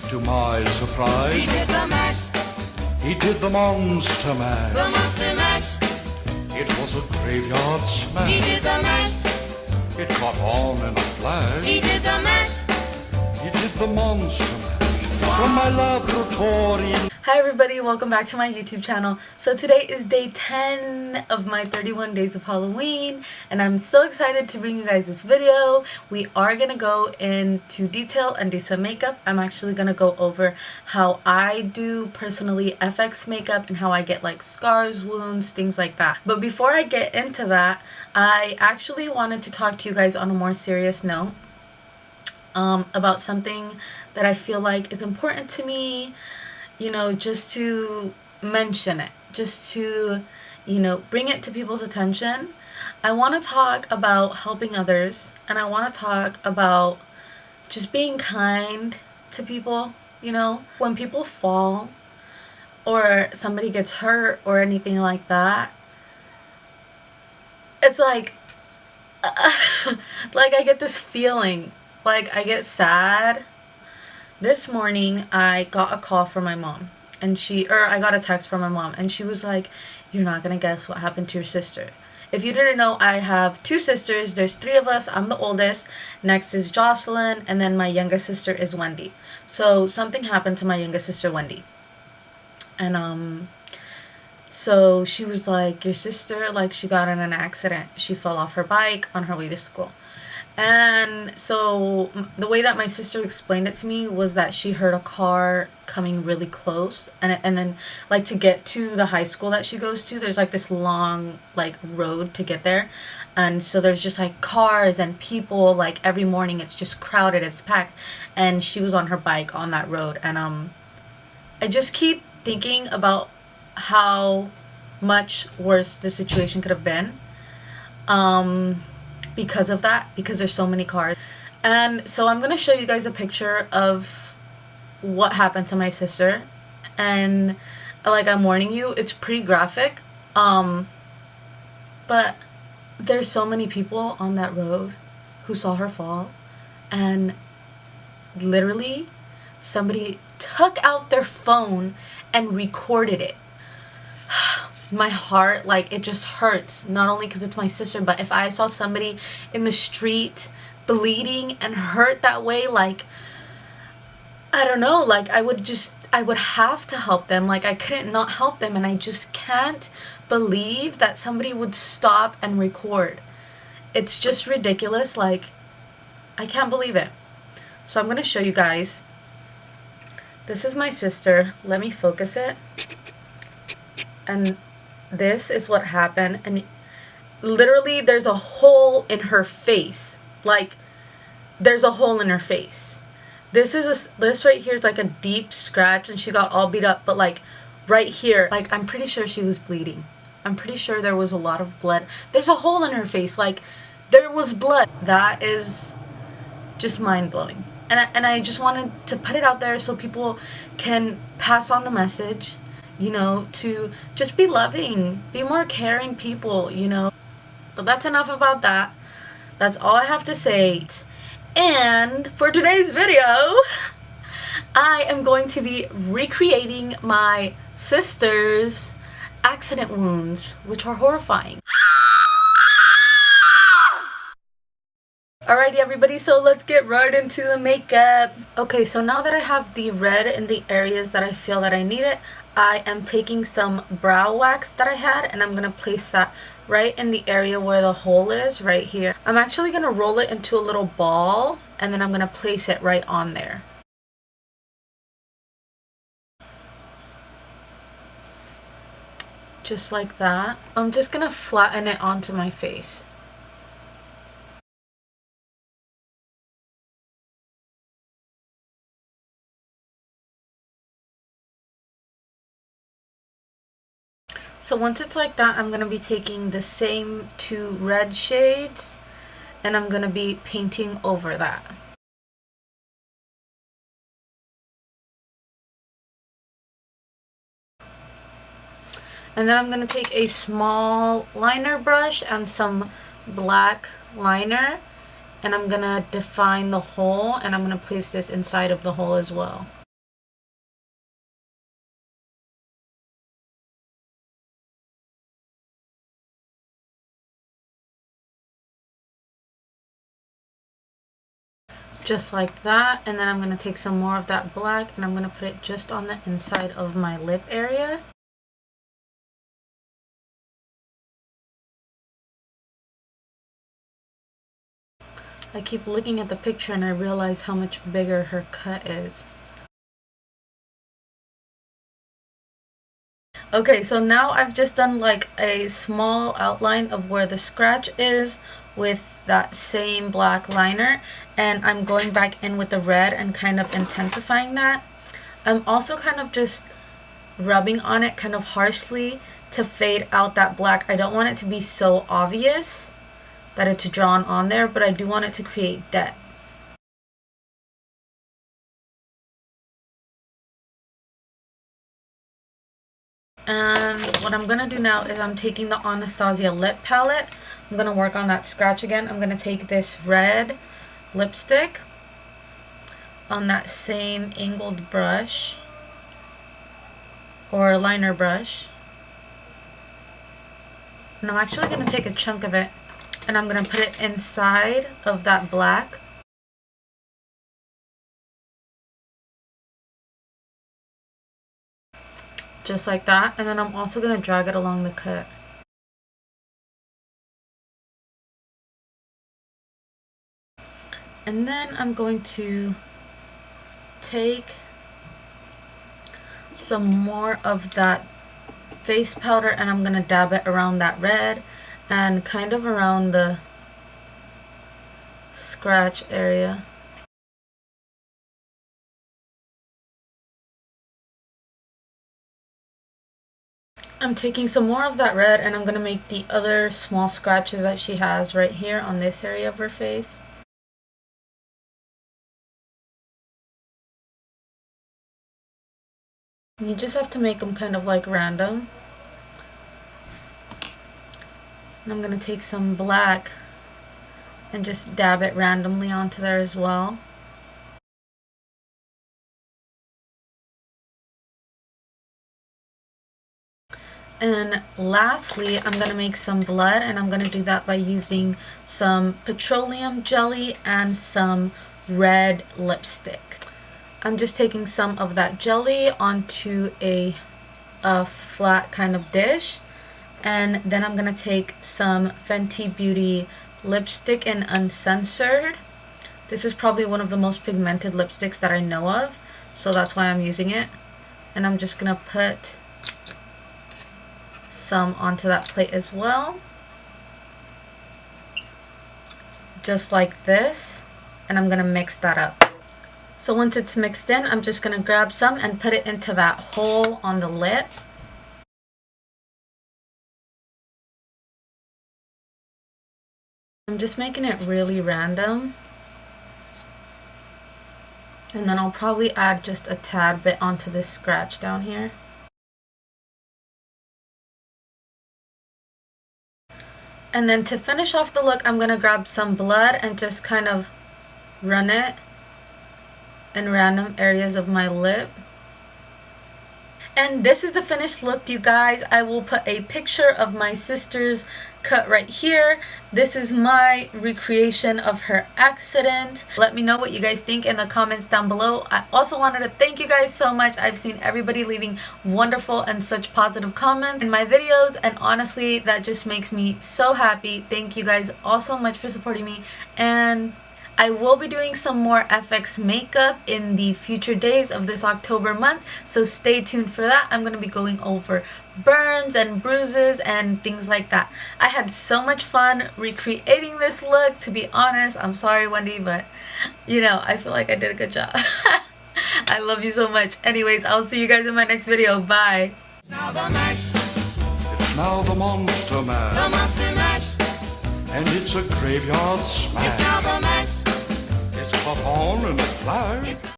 To my surprise, He did the mash, he did the monster mash. the monster mash. It was a graveyard He smash. did the mash, It caught on in a flash. he did the mash. He did the monster mash from my laboratory. Hi everybody, welcome back to my YouTube channel. So today is day 10 of my 31 days of Halloween and I'm so excited to bring you guys this video. We are going to go into detail and do some makeup. I'm actually going to go over how I do personally FX makeup and how I get like scars, wounds, things like that. But before I get into that, I actually wanted to talk to you guys on a more serious note. About something that I feel like is important to me, you know, just to mention it, just to, you know, bring it to people's attention. I want to talk about helping others, and I want to talk about just being kind to people, you know. When people fall or somebody gets hurt or anything like that, it's like, like I get this feeling. Like, I get sad. This morning, I got a call from my mom. And I got a text from my mom. And she was like, you're not going to guess what happened to your sister. If you didn't know, I have two sisters. There's three of us. I'm the oldest. Next is Jocelyn. And then my youngest sister is Wendy. So, something happened to my youngest sister, Wendy. And, so she was like, your sister, like, she got in an accident. She fell off her bike on her way to school. And so the way that my sister explained it to me was that she heard a car coming really close, and then like to get to the high school that she goes to, there's like this long like road to get there, and so there's just like cars and people, like every morning it's just crowded, it's packed, and she was on her bike on that road. And I just keep thinking about how much worse the situation could have been. Because of that, because there's so many cars. And so I'm gonna show you guys a picture of what happened to my sister, and like, I'm warning you, it's pretty graphic, but there's so many people on that road who saw her fall, and literally somebody took out their phone and recorded it. My heart, like, it just hurts, not only because it's my sister, but if I saw somebody in the street bleeding and hurt that way, like, I don't know, like, I would have to help them. Like, I couldn't not help them, and I just can't believe that somebody would stop and record. It's just ridiculous. Like, I can't believe it. So I'm going to show you guys. This is my sister. Let me focus it. And this is what happened, and literally there's a hole in her face. Like, there's a hole in her face. This right here is like a deep scratch, and she got all beat up, but like right here, like, I'm pretty sure she was bleeding. I'm pretty sure there was a lot of blood. There's a hole in her face, like there was blood. That is just mind-blowing. And I just wanted to put it out there so people can pass on the message, you know, to just be loving, be more caring people, you know. But that's enough about that. That's all I have to say. And for today's video, I am going to be recreating my sister's accident wounds, which are horrifying. Alrighty everybody, so let's get right into the makeup. Okay, so now that I have the red in the areas that I feel that I need it, I am taking some brow wax that I had, and I'm going to place that right in the area where the hole is, right here. I'm actually going to roll it into a little ball, and then I'm going to place it right on there. Just like that. I'm just going to flatten it onto my face. So once it's like that, I'm going to be taking the same two red shades, and I'm going to be painting over that. And then I'm going to take a small liner brush and some black liner, and I'm going to define the hole, and I'm going to place this inside of the hole as well. Just like that. And then I'm going to take some more of that black and I'm going to put it just on the inside of my lip area. I keep looking at the picture and I realize how much bigger her cut is. Okay, so now I've just done like a small outline of where the scratch is with that same black liner, and I'm going back in with the red and kind of intensifying that. I'm also kind of just rubbing on it kind of harshly to fade out that black. I don't want it to be so obvious that it's drawn on there, but I do want it to create depth. And what I'm going to do now is I'm taking the Anastasia lip palette. I'm going to work on that scratch again. I'm going to take this red lipstick on that same angled brush or liner brush. And I'm actually going to take a chunk of it and I'm going to put it inside of that black. Just like that. And then I'm also going to drag it along the cut. And then I'm going to take some more of that face powder and I'm going to dab it around that red and kind of around the scratch area. I'm taking some more of that red and I'm going to make the other small scratches that she has right here on this area of her face. You just have to make them kind of like random. And I'm going to take some black and just dab it randomly onto there as well. And lastly, I'm going to make some blood, and I'm going to do that by using some petroleum jelly and some red lipstick. I'm just taking some of that jelly onto a flat kind of dish, and then I'm going to take some Fenty Beauty lipstick in Uncensored. This is probably one of the most pigmented lipsticks that I know of, so that's why I'm using it. And I'm just going to put some onto that plate as well, just like this, and I'm gonna mix that up. So once it's mixed in, I'm just gonna grab some and put it into that hole on the lip. I'm just making it really random, and then I'll probably add just a tad bit onto this scratch down here. And then to finish off the look, I'm going to grab some blood and just kind of run it in random areas of my lip. And this is the finished look, you guys. I will put a picture of my sister's cut right here. This is my recreation of her accident. Let me know what you guys think in the comments down below. I also wanted to thank you guys so much. I've seen everybody leaving wonderful and such positive comments in my videos, and honestly, that just makes me so happy. Thank you guys all so much for supporting me, and I will be doing some more FX makeup in the future days of this October month, so stay tuned for that. I'm going to be going over burns and bruises and things like that. I had so much fun recreating this look, to be honest. I'm sorry, Wendy, but you know, I feel like I did a good job. I love you so much. Anyways, I'll see you guys in my next video. Bye. Now the mash, It's now the Monster the Mash, monster mash, and it's a graveyard it's smash. now the mash. It's caught on in a flash.